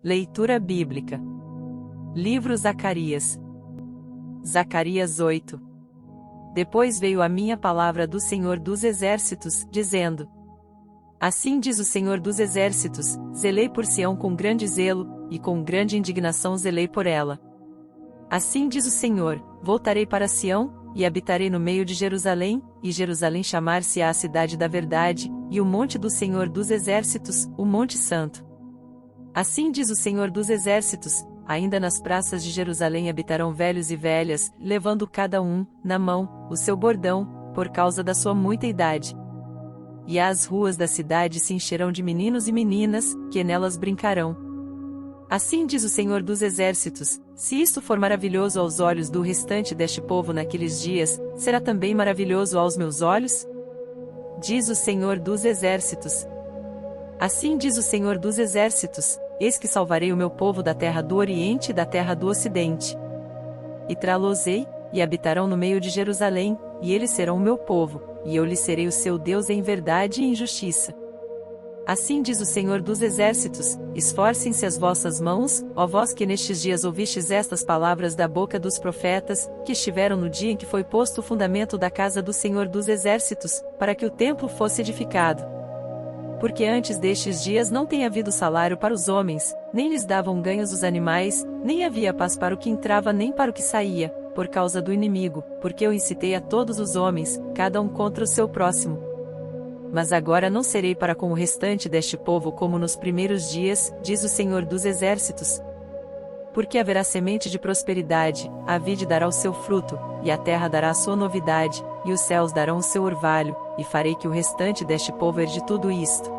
Leitura bíblica. Livro Zacarias. Zacarias 8. Depois veio a minha palavra do Senhor dos Exércitos, dizendo: Assim diz o Senhor dos Exércitos, zelei por Sião com grande zelo, e com grande indignação zelei por ela. Assim diz o Senhor: voltarei para Sião, e habitarei no meio de Jerusalém, e Jerusalém chamar-se-á a cidade da verdade, e o monte do Senhor dos Exércitos, o monte santo. Assim diz o Senhor dos Exércitos: ainda nas praças de Jerusalém habitarão velhos e velhas, levando cada um, na mão, o seu bordão, por causa da sua muita idade. E as ruas da cidade se encherão de meninos e meninas, que nelas brincarão. Assim diz o Senhor dos Exércitos: se isto for maravilhoso aos olhos do restante deste povo naqueles dias, será também maravilhoso aos meus olhos? Diz o Senhor dos Exércitos. Assim diz o Senhor dos Exércitos: eis que salvarei o meu povo da terra do Oriente e da terra do Ocidente. E trá-los-ei, e habitarão no meio de Jerusalém, e eles serão o meu povo, e eu lhes serei o seu Deus em verdade e em justiça. Assim diz o Senhor dos Exércitos: esforcem-se as vossas mãos, ó vós que nestes dias ouvistes estas palavras da boca dos profetas, que estiveram no dia em que foi posto o fundamento da casa do Senhor dos Exércitos, para que o templo fosse edificado. Porque antes destes dias não tem havido salário para os homens, nem lhes davam ganhos os animais, nem havia paz para o que entrava nem para o que saía, por causa do inimigo, porque eu incitei a todos os homens, cada um contra o seu próximo. Mas agora não serei para com o restante deste povo como nos primeiros dias, diz o Senhor dos Exércitos. Porque haverá semente de prosperidade, a vide dará o seu fruto, e a terra dará a sua novidade, e os céus darão o seu orvalho, e farei que o restante deste povo herde tudo isto.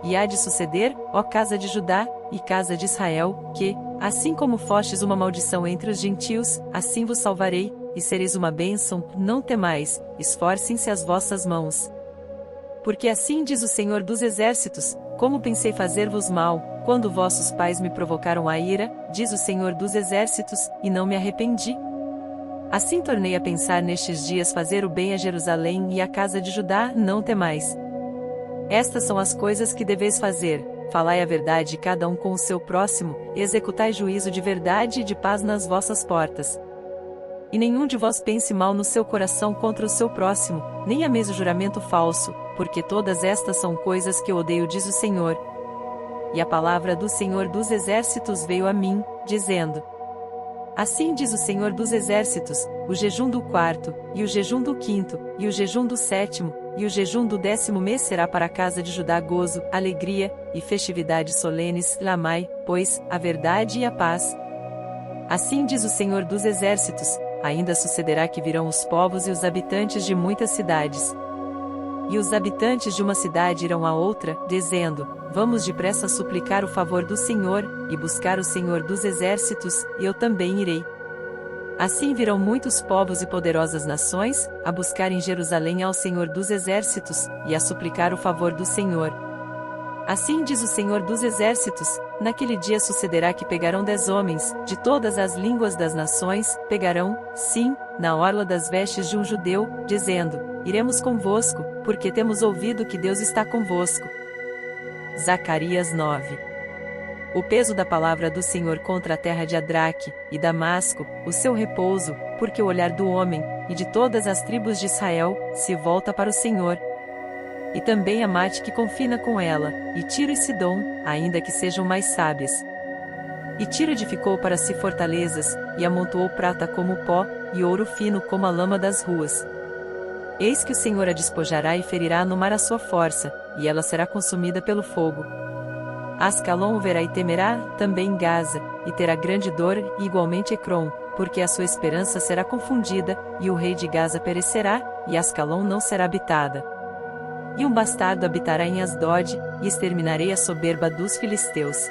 E há de suceder, ó casa de Judá, e casa de Israel, que, assim como fostes uma maldição entre os gentios, assim vos salvarei, e sereis uma bênção, não temais, esforcem-se as vossas mãos. Porque assim diz o Senhor dos Exércitos: como pensei fazer-vos mal, quando vossos pais me provocaram a ira, diz o Senhor dos Exércitos, e não me arrependi? Assim tornei a pensar nestes dias fazer o bem a Jerusalém e à casa de Judá, não temais. Estas são as coisas que deveis fazer: falai a verdade cada um com o seu próximo, executai juízo de verdade e de paz nas vossas portas. E nenhum de vós pense mal no seu coração contra o seu próximo, nem amese o juramento falso, porque todas estas são coisas que eu odeio, diz o Senhor. E a palavra do Senhor dos Exércitos veio a mim, dizendo: assim diz o Senhor dos Exércitos: o jejum do 4º, e o jejum do 5º, e o jejum do 7º, e o jejum do 10º mês será para a casa de Judá gozo, alegria, e festividades solenes, lamai, pois, a verdade e a paz. Assim diz o Senhor dos Exércitos: ainda sucederá que virão os povos e os habitantes de muitas cidades. E os habitantes de uma cidade irão a outra, dizendo: vamos depressa suplicar o favor do Senhor, e buscar o Senhor dos Exércitos, e eu também irei. Assim virão muitos povos e poderosas nações, a buscar em Jerusalém ao Senhor dos Exércitos, e a suplicar o favor do Senhor. Assim diz o Senhor dos Exércitos: naquele dia sucederá que pegarão 10 homens, de todas as línguas das nações, pegarão, sim, na orla das vestes de um judeu, dizendo: iremos convosco, porque temos ouvido que Deus está convosco. Zacarias 9. O peso da palavra do Senhor contra a terra de Adraque, e Damasco, o seu repouso, porque o olhar do homem, e de todas as tribos de Israel, se volta para o Senhor. E também Amate que confina com ela, e Tiro e Sidom, ainda que sejam mais sábias. E Tiro edificou para si fortalezas, e amontoou prata como o pó, e ouro fino como a lama das ruas. Eis que o Senhor a despojará e ferirá no mar a sua força, e ela será consumida pelo fogo. Ascalon o verá e temerá, também Gaza, e terá grande dor, e igualmente Ecrom, porque a sua esperança será confundida, e o rei de Gaza perecerá, e Ascalon não será habitada. E um bastardo habitará em Asdod, e exterminarei a soberba dos filisteus.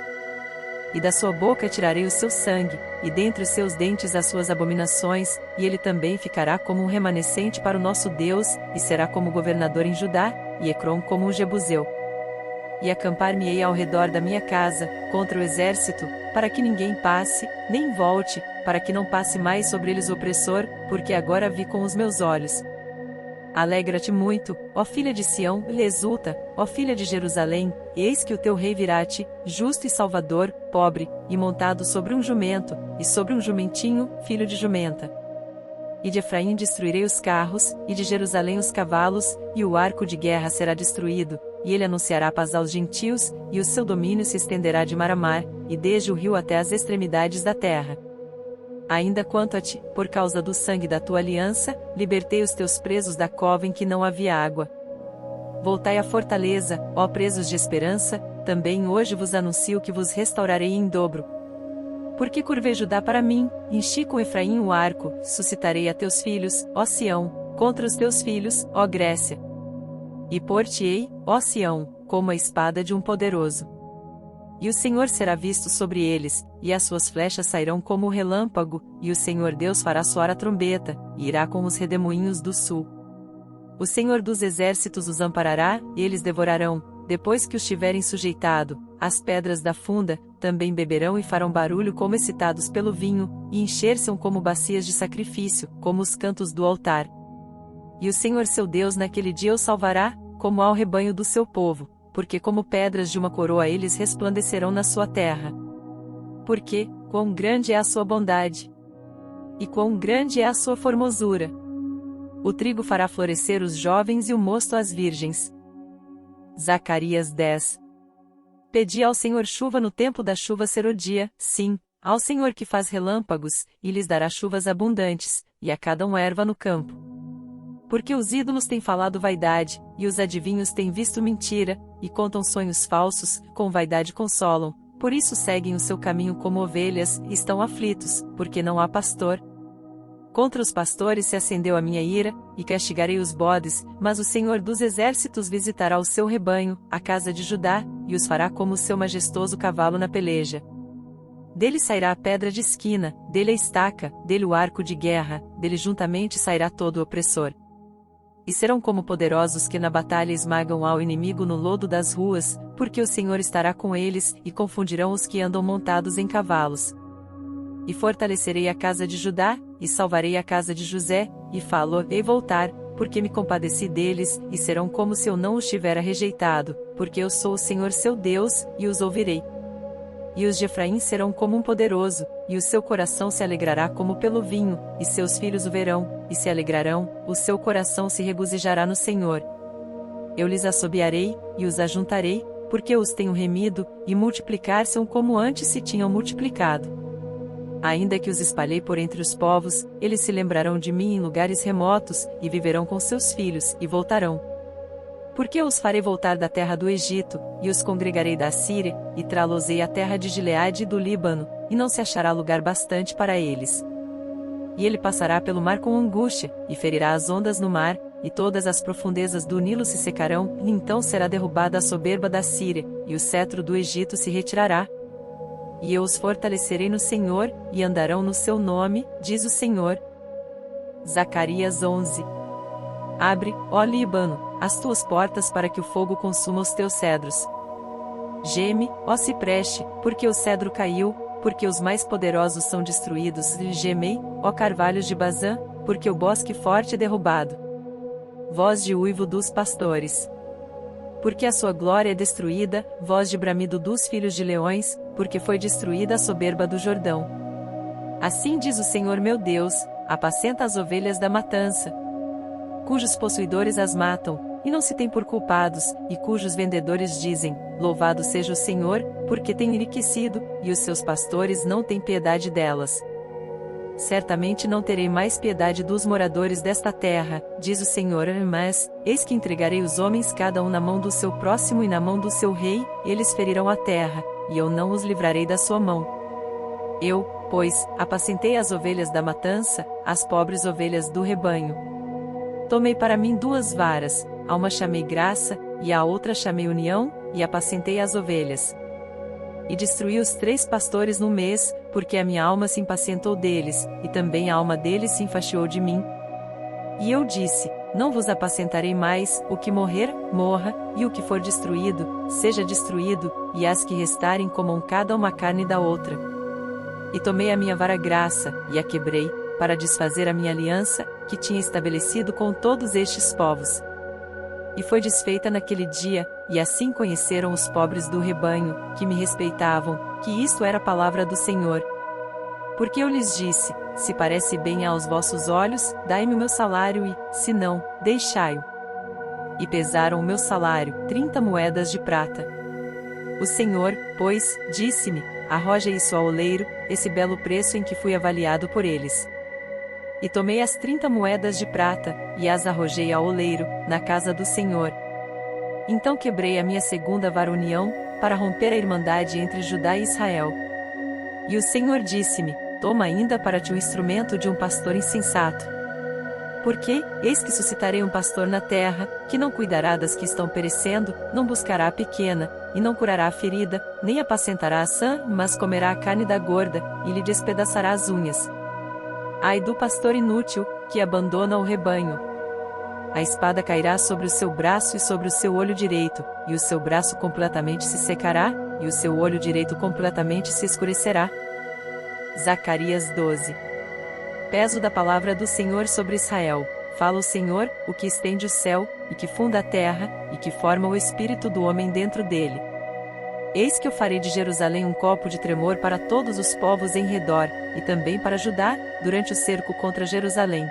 E da sua boca tirarei o seu sangue, e dentre os seus dentes as suas abominações, e ele também ficará como um remanescente para o nosso Deus, e será como governador em Judá, e Ecrom como um Jebuseu. E acampar-me-ei ao redor da minha casa, contra o exército, para que ninguém passe, nem volte, para que não passe mais sobre eles o opressor, porque agora vi com os meus olhos. Alegra-te muito, ó filha de Sião, e exulta, ó filha de Jerusalém, eis que o teu rei virá-te, justo e salvador, pobre, e montado sobre um jumento, e sobre um jumentinho, filho de jumenta. E de Efraim destruirei os carros, e de Jerusalém os cavalos, e o arco de guerra será destruído, e ele anunciará paz aos gentios, e o seu domínio se estenderá de mar a mar, e desde o rio até as extremidades da terra. Ainda quanto a ti, por causa do sangue da tua aliança, libertei os teus presos da cova em que não havia água. Voltai à fortaleza, ó presos de esperança, também hoje vos anuncio que vos restaurarei em dobro. Porque curvei Judá para mim, enchi com Efraim o arco, suscitarei a teus filhos, ó Sião, contra os teus filhos, ó Grécia. E por-te-ei, ó Sião, como a espada de um poderoso. E o Senhor será visto sobre eles, e as suas flechas sairão como o relâmpago, e o Senhor Deus fará soar a trombeta, e irá com os redemoinhos do sul. O Senhor dos exércitos os amparará, e eles devorarão, depois que os tiverem sujeitado, as pedras da funda, também beberão e farão barulho como excitados pelo vinho, e encher-se-ão como bacias de sacrifício, como os cantos do altar. E o Senhor seu Deus naquele dia os salvará, como ao rebanho do seu povo, porque como pedras de uma coroa eles resplandecerão na sua terra. Porque, quão grande é a sua bondade! E quão grande é a sua formosura! O trigo fará florescer os jovens e o mosto as virgens. Zacarias 10. Pedi ao Senhor chuva no tempo da chuva ser o dia, sim, ao Senhor que faz relâmpagos, e lhes dará chuvas abundantes, e a cada um erva no campo. Porque os ídolos têm falado vaidade, e os adivinhos têm visto mentira, e contam sonhos falsos, com vaidade consolam, por isso seguem o seu caminho como ovelhas, e estão aflitos, porque não há pastor. Contra os pastores se acendeu a minha ira, e castigarei os bodes, mas o Senhor dos exércitos visitará o seu rebanho, a casa de Judá, e os fará como o seu majestoso cavalo na peleja. Dele sairá a pedra de esquina, dele a estaca, dele o arco de guerra, dele juntamente sairá todo o opressor. E serão como poderosos que na batalha esmagam ao inimigo no lodo das ruas, porque o Senhor estará com eles, e confundirão os que andam montados em cavalos. E fortalecerei a casa de Judá, e salvarei a casa de José, e falo-ei voltar, porque me compadeci deles, e serão como se eu não os tivera rejeitado, porque eu sou o Senhor seu Deus, e os ouvirei. E os de Efraim serão como um poderoso, e o seu coração se alegrará como pelo vinho, e seus filhos o verão, e se alegrarão, o seu coração se regozijará no Senhor. Eu lhes assobiarei, e os ajuntarei, porque eu os tenho remido, e multiplicar-se-ão como antes se tinham multiplicado. Ainda que os espalhei por entre os povos, eles se lembrarão de mim em lugares remotos, e viverão com seus filhos, e voltarão. Porque eu os farei voltar da terra do Egito, e os congregarei da Assíria, e trá-los-ei à terra de Gileade e do Líbano, e não se achará lugar bastante para eles. E ele passará pelo mar com angústia, e ferirá as ondas no mar, e todas as profundezas do Nilo se secarão, e então será derrubada a soberba da Síria, e o cetro do Egito se retirará. E eu os fortalecerei no Senhor, e andarão no seu nome, diz o Senhor. Zacarias 11. Abre, ó Líbano, as tuas portas para que o fogo consuma os teus cedros. Geme, ó cipreste, porque o cedro caiu, porque os mais poderosos são destruídos. Gemei, ó carvalhos de Bazã, porque o bosque forte é derrubado. Voz de uivo dos pastores. Porque a sua glória é destruída, voz de bramido dos filhos de leões, porque foi destruída a soberba do Jordão. Assim diz o Senhor meu Deus, apacenta as ovelhas da matança, cujos possuidores as matam, e não se têm por culpados, e cujos vendedores dizem, louvado seja o Senhor, porque tem enriquecido, e os seus pastores não têm piedade delas. Certamente não terei mais piedade dos moradores desta terra, diz o Senhor, mas, eis que entregarei os homens cada um na mão do seu próximo e na mão do seu rei, eles ferirão a terra, e eu não os livrarei da sua mão. Eu, pois, apacentei as ovelhas da matança, as pobres ovelhas do rebanho. Tomei para mim 2 varas, a uma chamei graça, e à outra chamei união, e apacentei as ovelhas. E destruí os 3 pastores no mês, porque a minha alma se impacientou deles, e também a alma deles se enfastiou de mim. E eu disse, não vos apacentarei mais, o que morrer, morra, e o que for destruído, seja destruído, e as que restarem comam cada uma carne da outra. E tomei a minha vara graça, e a quebrei, para desfazer a minha aliança, que tinha estabelecido com todos estes povos. E foi desfeita naquele dia, e assim conheceram os pobres do rebanho, que me respeitavam, que isto era a palavra do Senhor. Porque eu lhes disse: se parece bem aos vossos olhos, dai-me o meu salário e, se não, deixai-o. E pesaram o meu salário, 30 moedas de prata. O Senhor, pois, disse-me: arroja isso ao oleiro, esse belo preço em que fui avaliado por eles. E tomei as 30 moedas de prata, e as arrojei ao oleiro, na casa do Senhor. Então quebrei a minha segunda vara-união, para romper a irmandade entre Judá e Israel. E o Senhor disse-me: toma ainda para ti um instrumento de um pastor insensato. Porque, eis que suscitarei um pastor na terra, que não cuidará das que estão perecendo, não buscará a pequena, e não curará a ferida, nem apacentará a sã, mas comerá a carne da gorda, e lhe despedaçará as unhas. Ai do pastor inútil, que abandona o rebanho. A espada cairá sobre o seu braço e sobre o seu olho direito, e o seu braço completamente se secará, e o seu olho direito completamente se escurecerá. Zacarias 12. Peso da palavra do Senhor sobre Israel. Fala o Senhor, o que estende o céu, e que funda a terra, e que forma o espírito do homem dentro dele. Eis que eu farei de Jerusalém um copo de tremor para todos os povos em redor, e também para Judá, durante o cerco contra Jerusalém.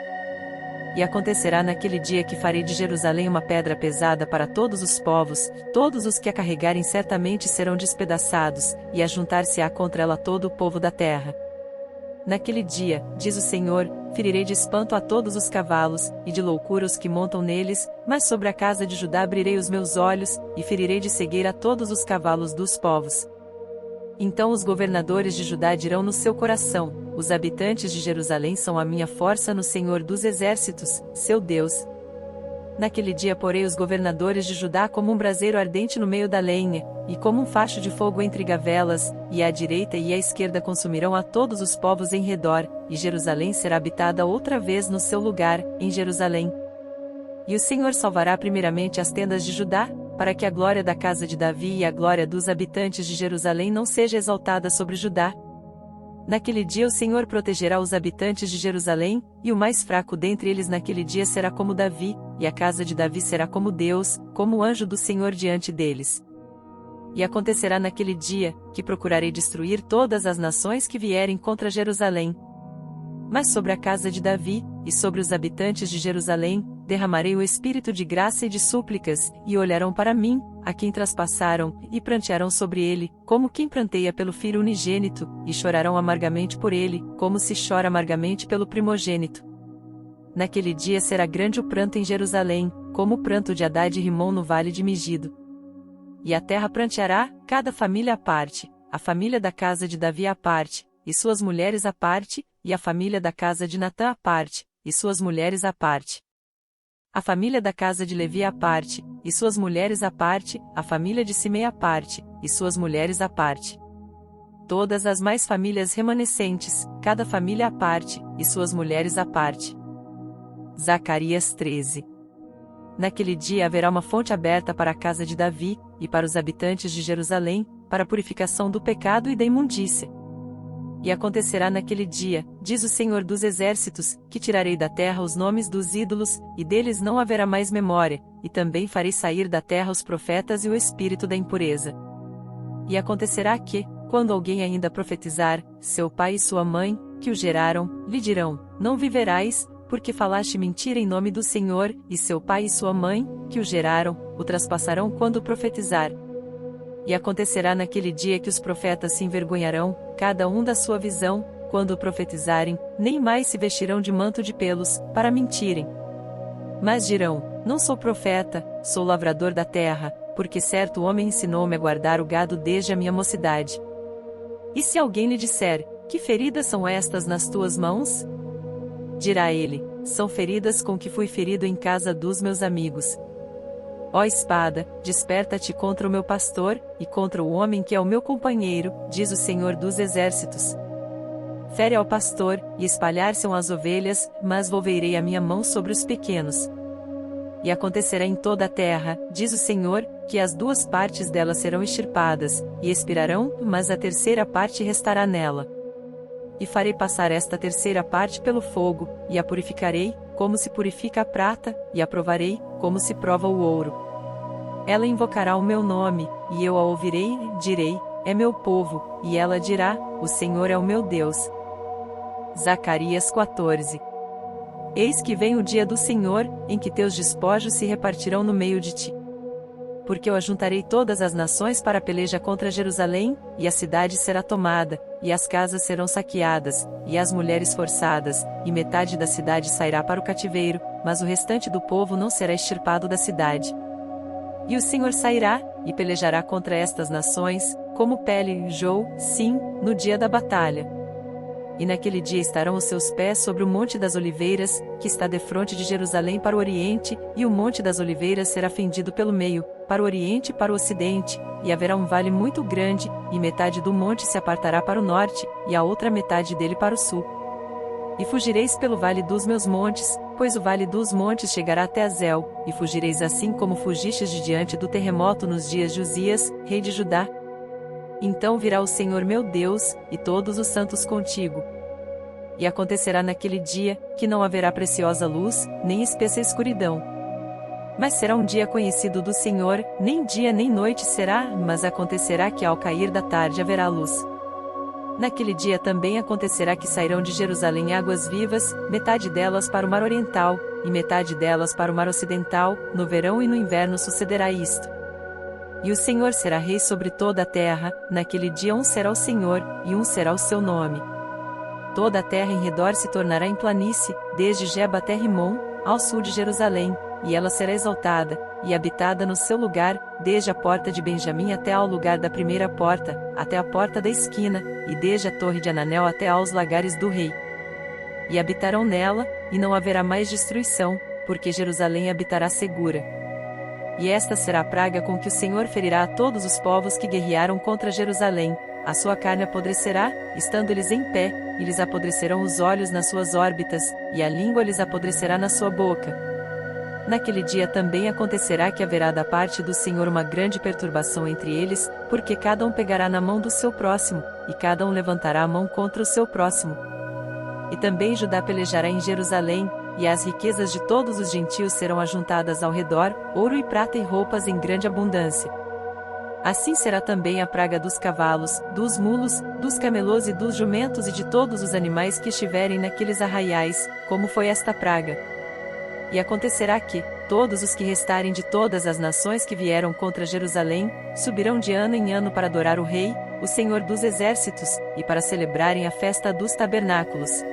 E acontecerá naquele dia que farei de Jerusalém uma pedra pesada para todos os povos, todos os que a carregarem certamente serão despedaçados, e ajuntar-se-á contra ela todo o povo da terra. Naquele dia, diz o Senhor, ferirei de espanto a todos os cavalos, e de loucura os que montam neles, mas sobre a casa de Judá abrirei os meus olhos, e ferirei de cegueira todos os cavalos dos povos. Então os governadores de Judá dirão no seu coração: os habitantes de Jerusalém são a minha força no Senhor dos exércitos, seu Deus. Naquele dia porei os governadores de Judá como um braseiro ardente no meio da lenha, e como um facho de fogo entre gavelas, e à direita e à esquerda consumirão a todos os povos em redor, e Jerusalém será habitada outra vez no seu lugar, em Jerusalém. E o Senhor salvará primeiramente as tendas de Judá, para que a glória da casa de Davi e a glória dos habitantes de Jerusalém não seja exaltada sobre Judá. Naquele dia o Senhor protegerá os habitantes de Jerusalém, e o mais fraco dentre eles naquele dia será como Davi, e a casa de Davi será como Deus, como o anjo do Senhor diante deles. E acontecerá naquele dia, que procurarei destruir todas as nações que vierem contra Jerusalém. Mas sobre a casa de Davi, e sobre os habitantes de Jerusalém, derramarei o espírito de graça e de súplicas, e olharão para mim, a quem traspassaram, e prantearão sobre ele, como quem pranteia pelo filho unigênito, e chorarão amargamente por ele, como se chora amargamente pelo primogênito. Naquele dia será grande o pranto em Jerusalém, como o pranto de Hadad e Rimom no vale de Megido. E a terra pranteará, cada família à parte, a família da casa de Davi à parte, e suas mulheres à parte, e a família da casa de Natã à parte, e suas mulheres à parte. A família da casa de Levi à parte, e suas mulheres à parte, a família de Simei à parte, e suas mulheres à parte. Todas as mais famílias remanescentes, cada família à parte, e suas mulheres à parte. Zacarias 13. Naquele dia haverá uma fonte aberta para a casa de Davi, e para os habitantes de Jerusalém, para a purificação do pecado e da imundícia. E acontecerá naquele dia, diz o Senhor dos exércitos, que tirarei da terra os nomes dos ídolos, e deles não haverá mais memória, e também farei sair da terra os profetas e o espírito da impureza. E acontecerá que, quando alguém ainda profetizar, seu pai e sua mãe, que o geraram, lhe dirão: não viverás, porque falaste mentira em nome do Senhor, e seu pai e sua mãe, que o geraram, o traspassarão quando profetizar. E acontecerá naquele dia que os profetas se envergonharão, cada um da sua visão, quando profetizarem, nem mais se vestirão de manto de pelos, para mentirem. Mas dirão: não sou profeta, sou lavrador da terra, porque certo homem ensinou-me a guardar o gado desde a minha mocidade. E se alguém lhe disser: que feridas são estas nas tuas mãos? Dirá ele: são feridas com que fui ferido em casa dos meus amigos. Ó espada, desperta-te contra o meu pastor, e contra o homem que é o meu companheiro, diz o Senhor dos exércitos. Fere ao pastor, e espalhar-se-ão as ovelhas, mas volverei a minha mão sobre os pequenos. E acontecerá em toda a terra, diz o Senhor, que as duas partes dela serão extirpadas, e expirarão, mas a terceira parte restará nela. E farei passar esta terceira parte pelo fogo, e a purificarei, como se purifica a prata, e a provarei, como se prova o ouro. Ela invocará o meu nome, e eu a ouvirei, e direi, é meu povo, e ela dirá, o Senhor é o meu Deus. Zacarias 14. Eis que vem o dia do Senhor, em que teus despojos se repartirão no meio de ti. Porque eu ajuntarei todas as nações para a peleja contra Jerusalém, e a cidade será tomada, e as casas serão saqueadas, e as mulheres forçadas, e metade da cidade sairá para o cativeiro, mas o restante do povo não será extirpado da cidade. E o Senhor sairá, e pelejará contra estas nações, como pele, sim, no dia da batalha. E naquele dia estarão os seus pés sobre o Monte das Oliveiras, que está defronte de Jerusalém para o oriente, e o Monte das Oliveiras será fendido pelo meio, para o oriente e para o ocidente, e haverá um vale muito grande, e metade do monte se apartará para o norte, e a outra metade dele para o sul. E fugireis pelo vale dos meus montes, pois o vale dos montes chegará até Azel, e fugireis assim como fugistes de diante do terremoto nos dias de Uzias, rei de Judá. Então virá o Senhor meu Deus, e todos os santos contigo. E acontecerá naquele dia, que não haverá preciosa luz, nem espessa escuridão. Mas será um dia conhecido do Senhor, nem dia nem noite será, mas acontecerá que ao cair da tarde haverá luz. Naquele dia também acontecerá que sairão de Jerusalém águas vivas, metade delas para o mar oriental, e metade delas para o mar ocidental, no verão e no inverno sucederá isto. E o Senhor será rei sobre toda a terra, naquele dia um será o Senhor, e um será o seu nome. Toda a terra em redor se tornará em planície, desde Geba até Rimon, ao sul de Jerusalém, e ela será exaltada, e habitada no seu lugar, desde a porta de Benjamim até ao lugar da primeira porta, até a porta da esquina, e desde a torre de Ananel até aos lagares do rei. E habitarão nela, e não haverá mais destruição, porque Jerusalém habitará segura. E esta será a praga com que o Senhor ferirá a todos os povos que guerrearam contra Jerusalém. A sua carne apodrecerá, estando eles em pé, e lhes apodrecerão os olhos nas suas órbitas, e a língua lhes apodrecerá na sua boca. Naquele dia também acontecerá que haverá da parte do Senhor uma grande perturbação entre eles, porque cada um pegará na mão do seu próximo, e cada um levantará a mão contra o seu próximo. E também Judá pelejará em Jerusalém, e as riquezas de todos os gentios serão ajuntadas ao redor, ouro e prata e roupas em grande abundância. Assim será também a praga dos cavalos, dos mulos, dos camelôs e dos jumentos e de todos os animais que estiverem naqueles arraiais, como foi esta praga. E acontecerá que, todos os que restarem de todas as nações que vieram contra Jerusalém, subirão de ano em ano para adorar o Rei, o Senhor dos Exércitos, e para celebrarem a festa dos tabernáculos.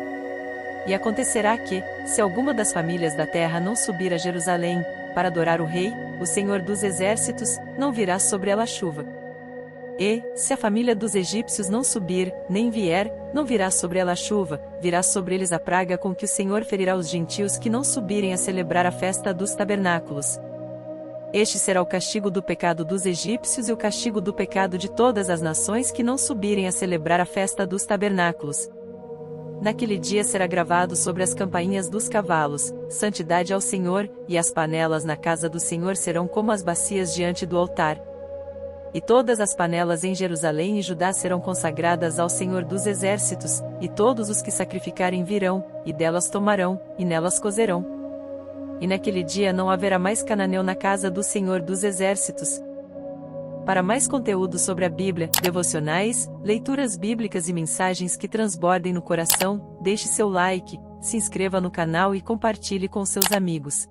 E acontecerá que, se alguma das famílias da terra não subir a Jerusalém, para adorar o Rei, o Senhor dos Exércitos, não virá sobre ela chuva. E, se a família dos egípcios não subir, nem vier, não virá sobre ela chuva, virá sobre eles a praga com que o Senhor ferirá os gentios que não subirem a celebrar a festa dos tabernáculos. Este será o castigo do pecado dos egípcios e o castigo do pecado de todas as nações que não subirem a celebrar a festa dos tabernáculos. Naquele dia será gravado sobre as campainhas dos cavalos, santidade ao Senhor, e as panelas na casa do Senhor serão como as bacias diante do altar. E todas as panelas em Jerusalém e Judá serão consagradas ao Senhor dos Exércitos, e todos os que sacrificarem virão, e delas tomarão, e nelas cozerão. E naquele dia não haverá mais cananeu na casa do Senhor dos Exércitos. Para mais conteúdo sobre a Bíblia, devocionais, leituras bíblicas e mensagens que transbordem no coração, deixe seu like, se inscreva no canal e compartilhe com seus amigos.